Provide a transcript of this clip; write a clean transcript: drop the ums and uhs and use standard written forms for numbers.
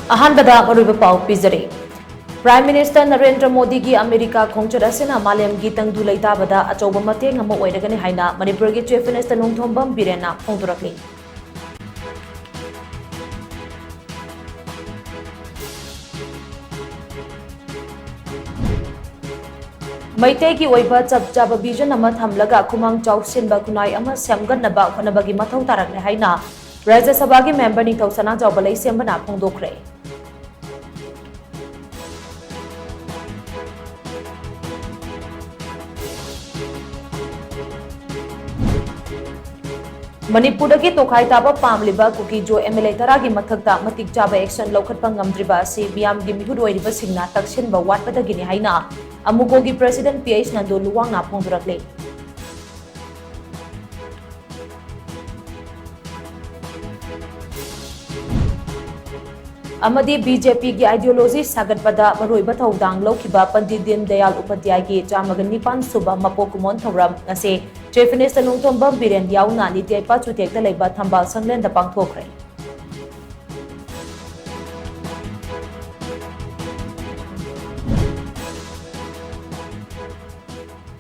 अहानबदा मरुब पाउ पिजरे prime minister Narendra Modi की America खोंचर असिना मालेम की तंगदु लैताबदा अचौब मतेंग अमा ओइरगनि हाइना मणिपुर की चीफ मिनिस्टर नोंथोंबम बिरेना फोंदोरकली मैतै की ओइबा चप चाब विजन अमा थमलगा खुमांग चाउसिनबा खुनाई अमा सेमगनबा होनबगी मथौ तारकले हाइना राज्य सभा की मेंबर निथौ सना चाउब लैसेमबना फोंदोखरे मणिपुर की तोखाई ताब पामलिबा कुकी जो एमएलए तरा की मथकता मतिक चाबा एक्शन लौखटपा ngamdriba asi मियाम की मिहुद ओइरिबा सिंगना तक्सिनबा वाटपदगिनि हाइना अमुको की प्रेसिडेंट पीएच नंदो लुवांगना फोंदोरकले अमदी बीजेपी की आइडियोलॉजी सागतपदा मरोइबा थौदांग लौखिबा पंडित दीनदयाल उपाध्याय की चामगनिपान सुबा मपोकुमोन थौरम नसे chief minister नोंथोंबम villain याउना NITI Aayog चुतेक्ता लेबा थंबाल संगलेंदा पांगथोखरे